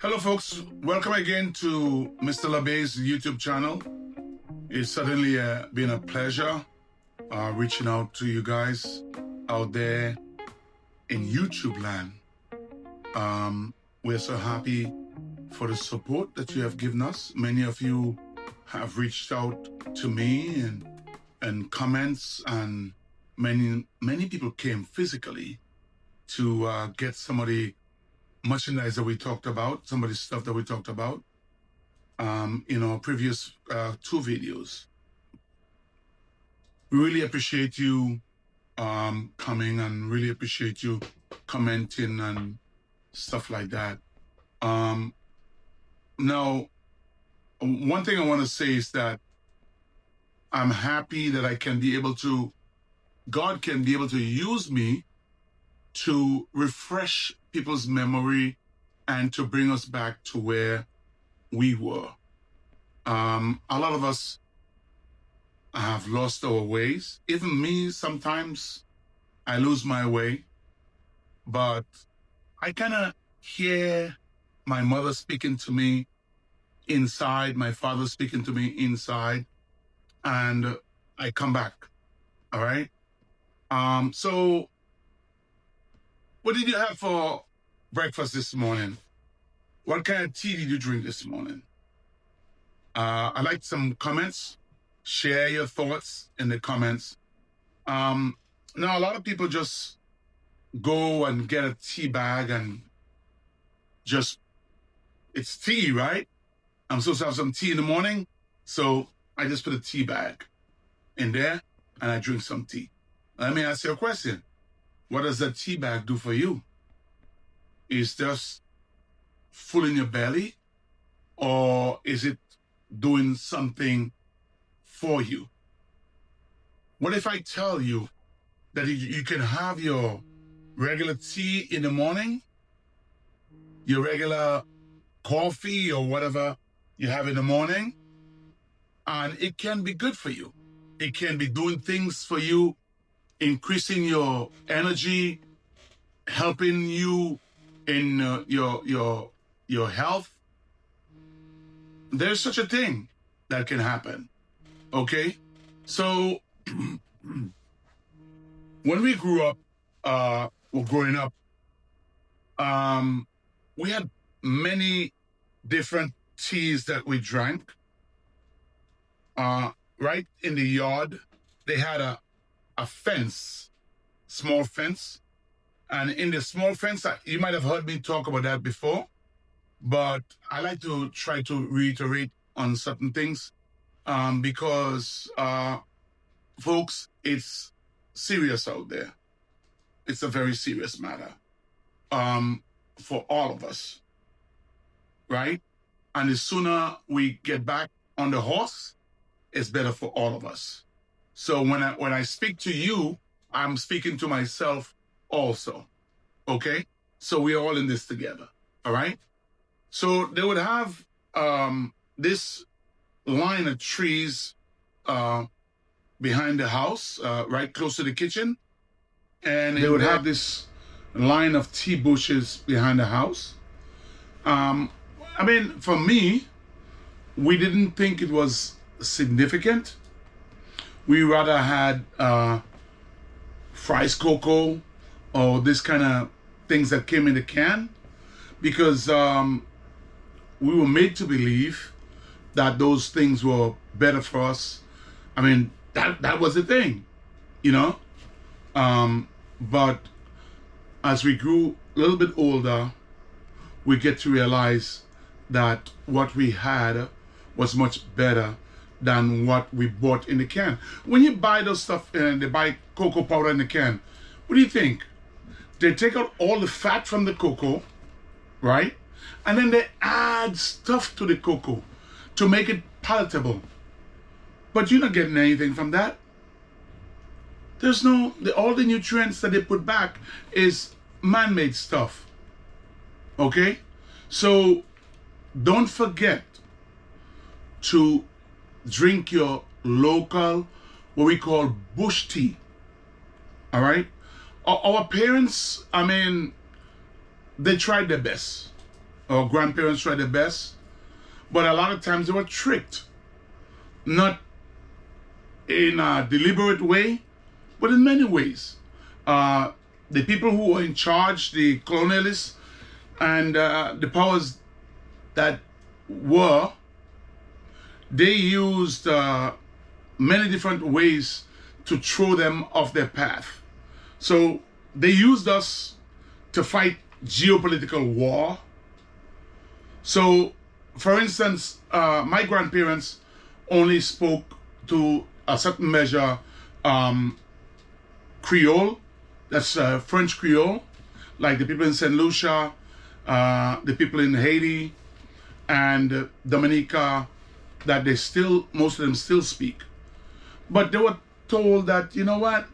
Hello folks, welcome again to Mr. LABAY's YouTube channel. It's certainly been a pleasure reaching out to you guys out there in YouTube land. We're so happy for the support that you have given us. Many of you have reached out to me and comments, and many people came physically to get some of the merchandise that we talked about, some of the stuff that we talked about in our previous two videos. We really appreciate you coming, and really appreciate you commenting and stuff like that. Now, one thing I want to say is that I'm happy that God can be able to use me to refresh people's memory and to bring us back to where we were. A lot of us have lost our ways. Even me, sometimes I lose my way, but I kind of hear my mother speaking to me inside, my father speaking to me inside, and I come back. All right. So what did you have for breakfast this morning? What kind of tea did you drink this morning? I'd like some comments. Share your thoughts in the comments. Now, a lot of people just go and get a tea bag and it's tea, right? I'm supposed to have some tea in the morning, so I just put a tea bag in there and I drink some tea. Let me ask you a question. What does that tea bag do for you? Is just full in your belly, or is it doing something for you? What if I tell you that you can have your regular tea in the morning, your regular coffee or whatever you have in the morning, and it can be good for you? It can be doing things for you, increasing your energy, helping you in your health. There's such a thing that can happen. Okay, so when we grew up, growing up, we had many different teas that we drank. Right in the yard, they had a fence, small fence. And in the small fence, you might have heard me talk about that before, but I like to try to reiterate on certain things because, folks, it's serious out there. It's a very serious matter for all of us, right? And the sooner we get back on the horse, it's better for all of us. So when I speak to you, I'm speaking to myself also. Okay? So we're all in this together. All right? So they would have this line of trees behind the house, right close to the kitchen. And they would have this line of tea bushes behind the house. I mean, for me, we didn't think it was significant. We rather had fries cocoa or this kind of things that came in the can, because we were made to believe that those things were better for us. I mean, that was the thing, you know? But as we grew a little bit older, we get to realize that what we had was much better than what we bought in the can. When you buy those stuff and they buy cocoa powder in the can, what do you think? They take out all the fat from the cocoa, right? And then they add stuff to the cocoa to make it palatable. But you're not getting anything from that. There's all the nutrients that they put back is man-made stuff. Okay? So don't forget to drink your local, what we call bush tea. All right? Our parents, I mean, they tried their best. Our grandparents tried their best, but a lot of times they were tricked. Not in a deliberate way, but in many ways. The people who were in charge, the colonialists, and the powers that were, they used many different ways to throw them off their path. So they used us to fight geopolitical war. So, for instance, my grandparents only spoke to a certain measure Creole, that's French Creole, like the people in St. Lucia, the people in Haiti and Dominica, that they still, most of them still speak. But they were told that, you know what,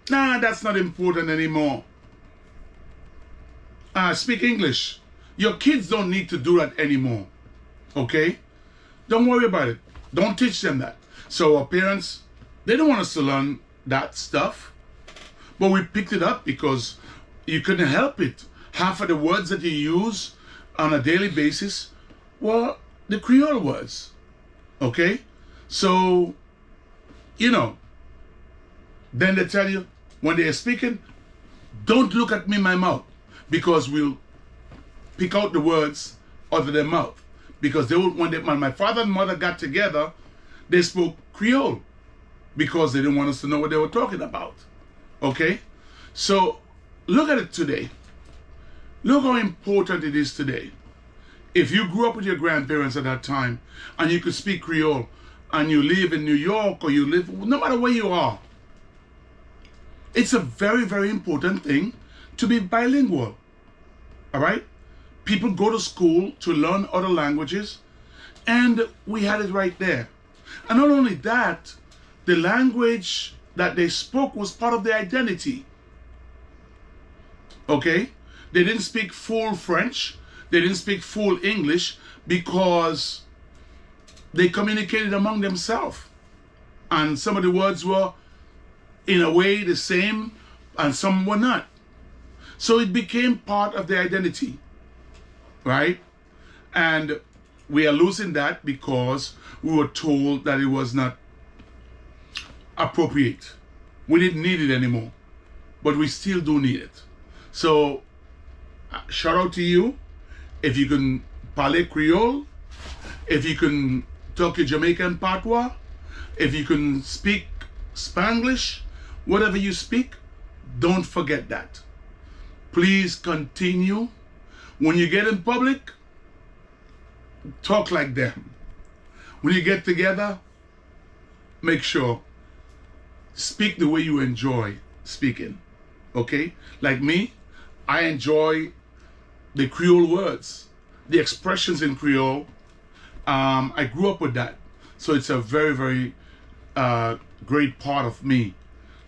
nah, that's not important anymore. Speak English. Your kids don't need to do that anymore, okay? Don't worry about it. Don't teach them that. So our parents, they don't want us to learn that stuff. But we picked it up because you couldn't help it. Half of the words that you use on a daily basis were the Creole words. Okay? So, you know, then they tell you, when they are speaking, don't look at me in my mouth, because we'll pick out the words out of their mouth. Because they would, when my father and mother got together, they spoke Creole because they didn't want us to know what they were talking about. Okay? So, look at it today. Look how important it is today. If you grew up with your grandparents at that time and you could speak Creole and you live in New York or you live, no matter where you are, it's a very, very important thing to be bilingual. All right? People go to school to learn other languages, and we had it right there. And not only that, the language that they spoke was part of their identity. Okay? They didn't speak full French. They didn't speak full English because they communicated among themselves. And some of the words were, in a way, the same, and some were not. So it became part of their identity. Right? And we are losing that because we were told that it was not appropriate. We didn't need it anymore, but we still do need it. So shout out to you if you can parler Creole, if you can talk your Jamaican patois, if you can speak Spanglish, whatever you speak, don't forget that. Please continue. When you get in public, talk like them. When you get together, make sure, speak the way you enjoy speaking, okay? Like me, I enjoy the Creole words, the expressions in Creole. I grew up with that. So it's a very, very great part of me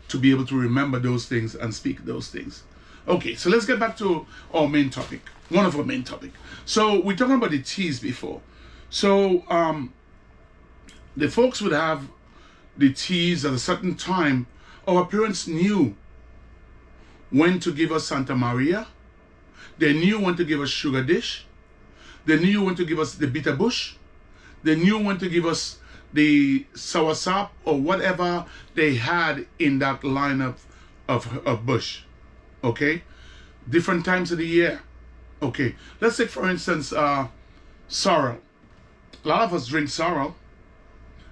to be able to remember those things and speak those things. Okay, so let's get back to our main topic. One of our main topic. So we're talking about the teas before. So the folks would have the teas at a certain time. Our parents knew when to give us Santa Maria. They knew when to give us sugar dish. They knew when to give us the bitter bush. They knew when to give us the soursop or whatever they had in that lineup of bush. Okay? Different times of the year. Okay, let's take for instance sorrel. A lot of us drink sorrel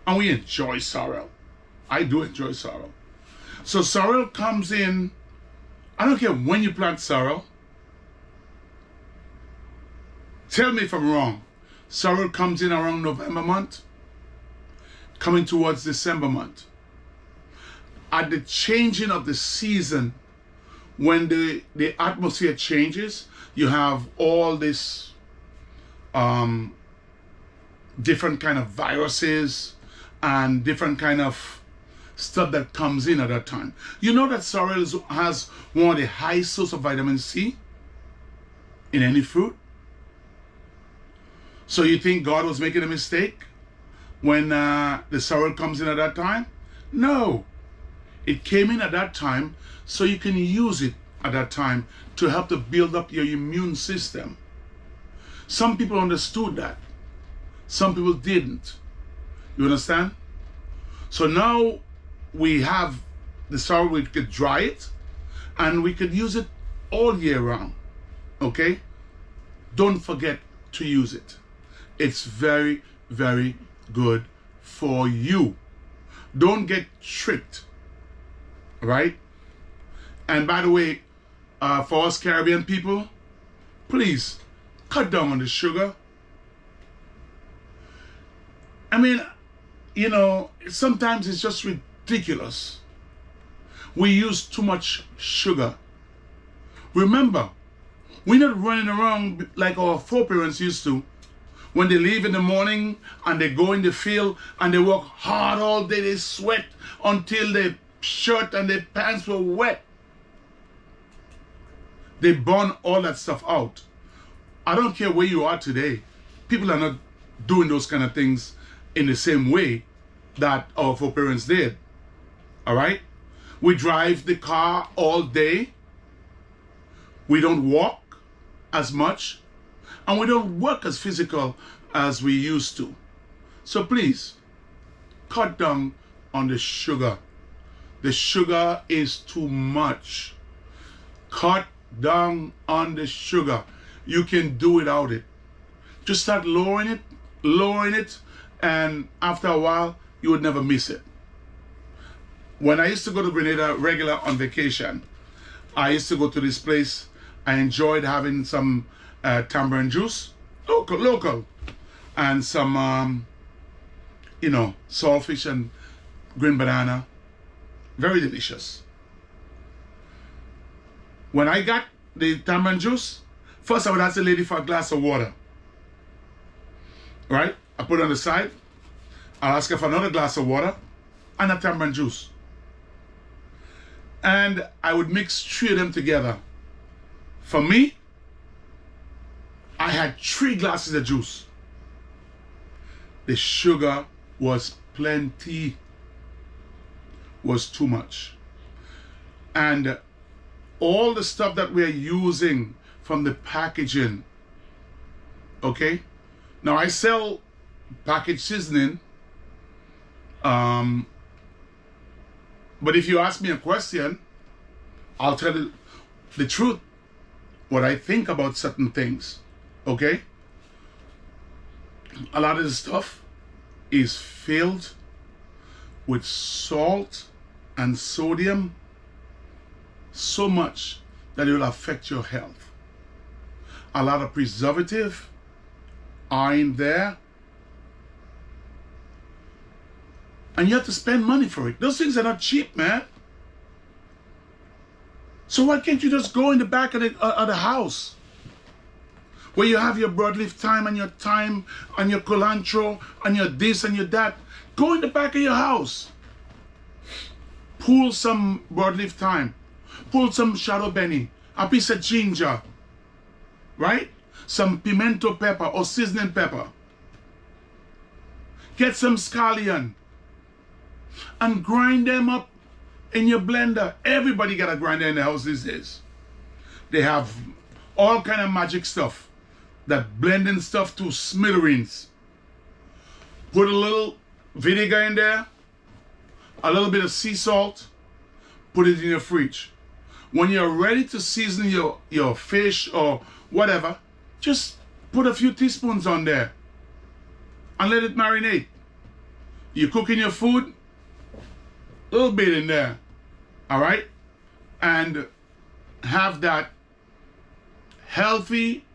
and we enjoy sorrel. I do enjoy sorrel. So sorrel comes in, I don't care when you plant sorrel. Tell me if I'm wrong. Sorrel comes in around November month, coming towards December month. At the changing of the season, when the atmosphere changes, you have all this different kind of viruses and different kind of stuff that comes in at that time. You know that sorrel has one of the highest sources of vitamin C in any fruit. So you think God was making a mistake when the sorrel comes in at that time? No. It came in at that time so you can use it at that time to help to build up your immune system. Some people understood that. Some people didn't. You understand? So now we have the sorrel, we could dry it and we could use it all year round. Okay? Don't forget to use it. It's very, very good for you. Don't get tricked. Right? And by the way, for us Caribbean people, please cut down on the sugar. I mean, you know, sometimes it's just ridiculous. We use too much sugar. Remember, we're not running around like our foreparents used to. When they leave in the morning and they go in the field and they work hard all day, they sweat until their shirt and their pants were wet. They burn all that stuff out. I don't care where you are today. People are not doing those kind of things in the same way that our foreparents did. All right? We drive the car all day. We don't walk as much. And we don't work as physical as we used to. So please, cut down on the sugar. The sugar is too much. Cut down on the sugar. You can do without it. Just start lowering it, and after a while, you would never miss it. When I used to go to Grenada regular on vacation, I used to go to this place. I enjoyed having some tamarind juice, local, and some, you know, saltfish and green banana. Very delicious. When I got the tamarind juice, first I would ask the lady for a glass of water. Right? I put it on the side. I'll ask her for another glass of water and a tamarind juice. And I would mix 3 of them together. For me, I had 3 glasses of juice. The sugar was plenty, was too much. And all the stuff that we're using from the packaging, okay? Now I sell packaged seasoning, but if you ask me a question, I'll tell you the truth, what I think about certain things, okay? A lot of the stuff is filled with salt and sodium so much that it will affect your health. A lot of preservative are in there, and you have to spend money for it. Those things are not cheap, man. So why can't you just go in the back of the house where you have your broadleaf thyme and your culantro and your this and your that? Go in the back of your house. Pull some broadleaf thyme. Pull some shadow benny. A piece of ginger. Right? Some pimento pepper or seasoning pepper. Get some scallion. And grind them up in your blender. Everybody got a grinder in the house these days. They have all kind of magic stuff that blending stuff to smithereens. Put a little vinegar in there, a little bit of sea salt, put it in your fridge. When you're ready to season your fish or whatever, just put a few teaspoons on there and let it marinate. You're cooking your food, a little bit in there, all right? And have that healthy.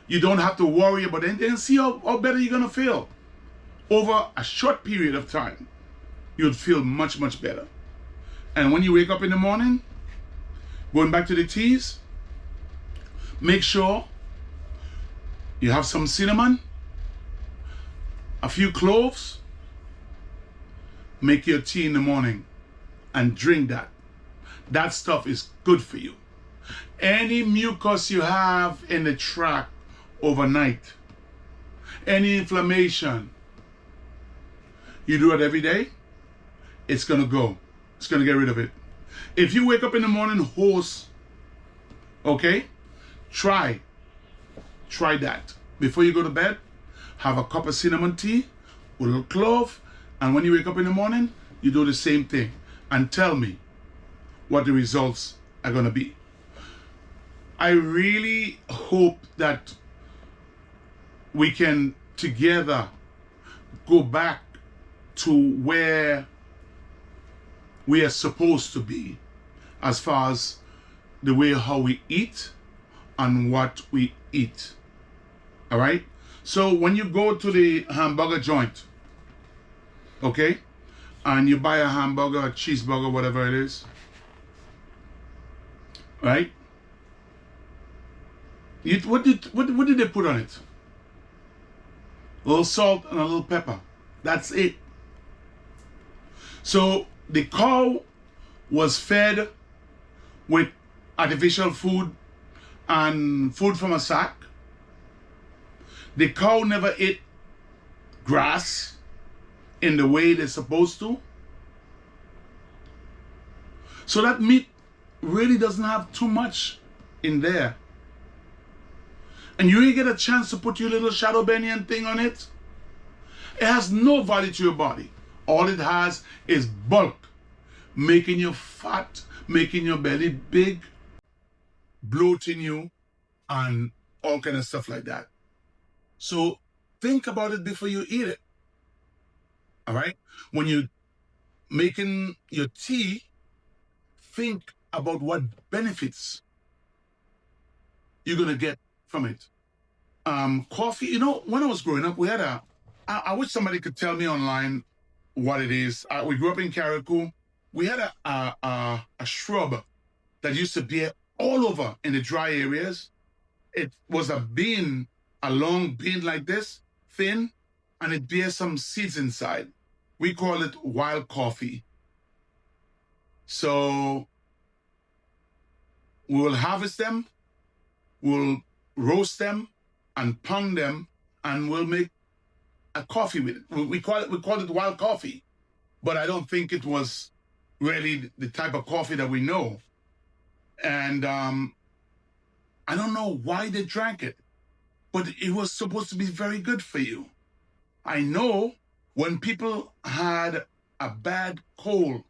You don't have to worry about anything, and see how better you're gonna feel. Over a short period of time, you'll feel much, much better. And when you wake up in the morning, going back to the teas, make sure you have some cinnamon, a few cloves. Make your tea in the morning and drink that. That stuff is good for you. Any mucus you have in the tract overnight, any inflammation, you do it every day, it's gonna go. It's gonna get rid of it. If you wake up in the morning hoarse, okay, try that. before you go to bed, have a cup of cinnamon tea with a little clove, and when you wake up in the morning, you do the same thing. And tell me what the results are going to be. I really hope that we can together go back to where we are supposed to be as far as the way how we eat and what we eat. All right? So when you go to the hamburger joint, okay, and you buy a hamburger, a cheeseburger, whatever it is, right? What did they put on it? A little salt and a little pepper. That's it. So the cow was fed with artificial food and food from a sack. The cow never ate grass in the way they're supposed to. So that meat really doesn't have too much in there. And you ain't get a chance to put your little shadow Benyan thing on it. It has no value to your body. All it has is bulk, making you fat, making your belly big, bloating you, and all kind of stuff like that. So think about it before you eat it. All right? When you're making your tea, think about what benefits you're going to get from it. Coffee, you know, when I was growing up, we had I wish somebody could tell me online what it is. We grew up in Carriacou. We had a shrub that used to be all over in the dry areas. It was a bean, a long bean like this, thin, and it bears some seeds inside. We call it wild coffee. So we will harvest them, we'll roast them and pound them, and we'll make a coffee with it. We call it wild coffee, but I don't think it was really the type of coffee that we know. And I don't know why they drank it, but it was supposed to be very good for you. I know when people had a bad cold,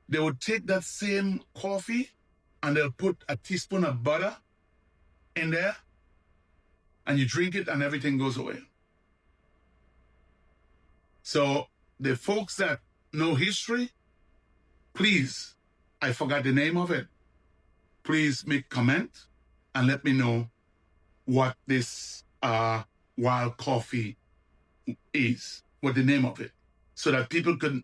they would take that same coffee and they'll put a teaspoon of butter in there, and you drink it and everything goes away. So the folks that know history, please, I forgot the name of it, please make comment and let me know what this wild coffee is, what the name of it, so that people can,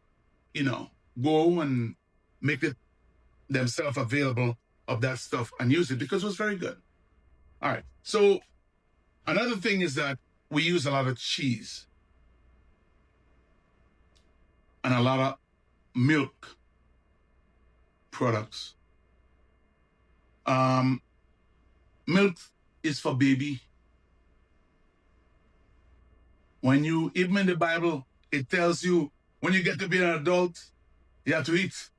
you know, go and make it themselves available of that stuff and use it, because it was very good. All right. So another thing is that we use a lot of cheese and a lot of milk products. Milk is for baby. When you, even in the Bible, it tells you when you get to be an adult, you have to eat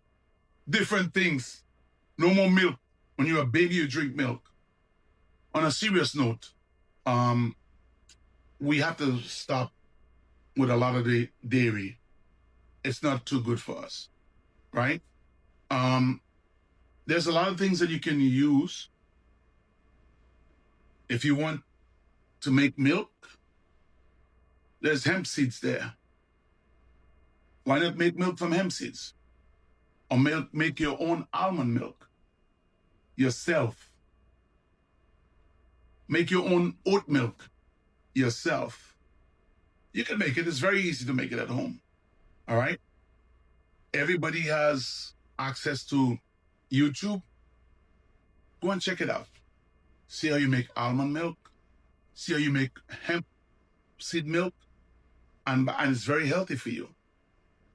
different things. No more milk. When you're a baby, you drink milk. On a serious note, we have to stop with a lot of the dairy. It's not too good for us, right? There's a lot of things that you can use if you want to make milk. There's hemp seeds there. Why not make milk from hemp seeds? Or make your own almond milk yourself. Make your own oat milk yourself. You can make it. It's very easy to make it at home. All right? Everybody has access to YouTube. Go and check it out. See how you make almond milk. See how you make hemp seed milk. And it's very healthy for you.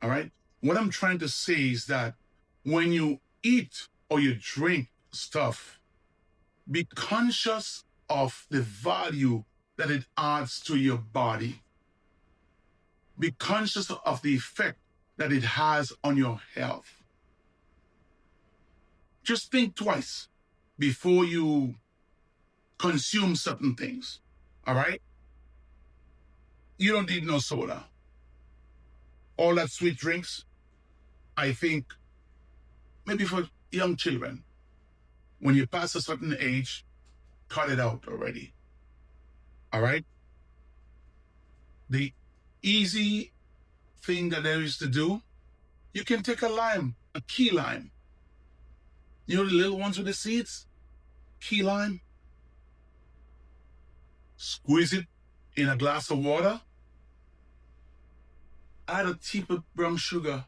All right? What I'm trying to say is that when you eat or you drink stuff, be conscious of the value that it adds to your body. Be conscious of the effect that it has on your health. Just think twice before you consume certain things. All right? You don't need no soda. All that sweet drinks, I think maybe for young children, when you pass a certain age, cut it out already. All right? The easy thing that there is to do, you can take a lime, a key lime. You know the little ones with the seeds? Key lime. Squeeze it in a glass of water. Add a tip of brown sugar.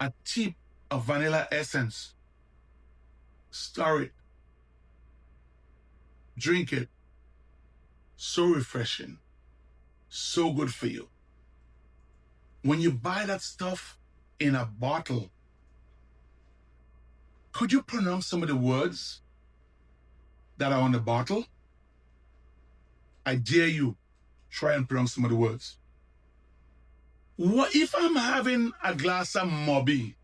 A tip of vanilla essence. Stir it. Drink it. So refreshing. So good for you. When you buy that stuff in a bottle, could you pronounce some of the words that are on the bottle? I dare you, try and pronounce some of the words. What if I'm having a glass of Moby?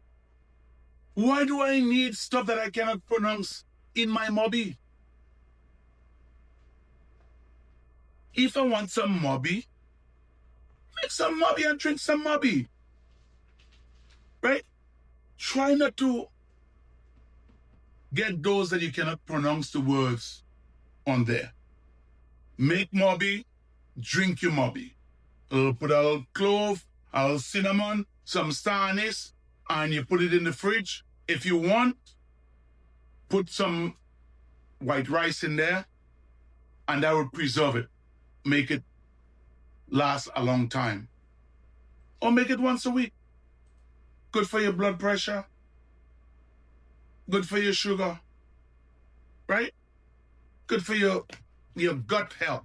Why do I need stuff that I cannot pronounce in my Moby? If I want some Moby, make some Moby and drink some Moby. Right? Try not to get those that you cannot pronounce the words on there. Make Moby, drink your Moby. Put a little clove, a little cinnamon, some star anise, and you put it in the fridge. If you want, put some white rice in there, and that will preserve it. Make it last a long time. Or make it once a week. Good for your blood pressure. Good for your sugar. Right? Good for your gut health.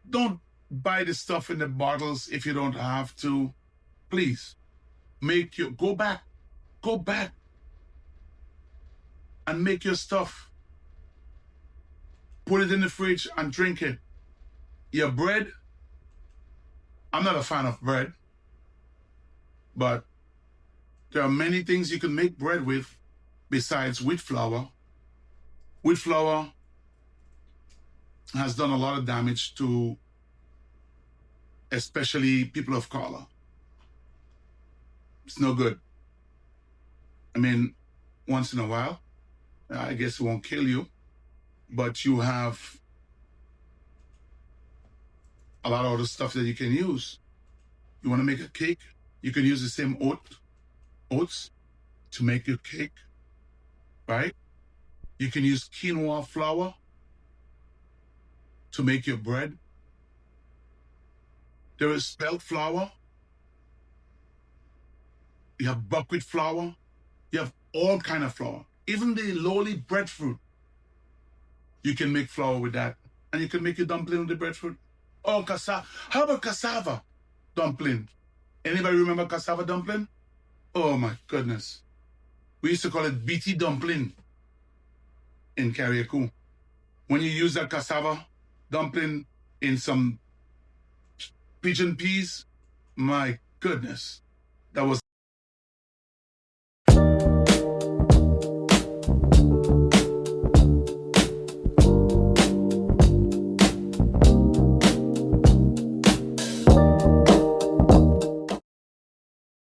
Don't buy the stuff in the bottles if you don't have to. Please. Go back and make your stuff. Put it in the fridge and drink it. Your bread, I'm not a fan of bread, but there are many things you can make bread with besides wheat flour. Wheat flour has done a lot of damage to especially people of color. It's no good. I mean, once in a while, I guess it won't kill you, but you have a lot of other stuff that you can use. You want to make a cake? You can use the same oats to make your cake, right? You can use quinoa flour to make your bread. There is spelt flour. You have buckwheat flour. You have all kind of flour. Even the lowly breadfruit, you can make flour with that. And you can make your dumpling with the breadfruit. Oh, cassava. How about cassava dumpling? Anybody remember cassava dumpling? Oh my goodness. We used to call it BT dumpling in Carriacou. When you use that cassava dumpling in some pigeon peas, my goodness, that was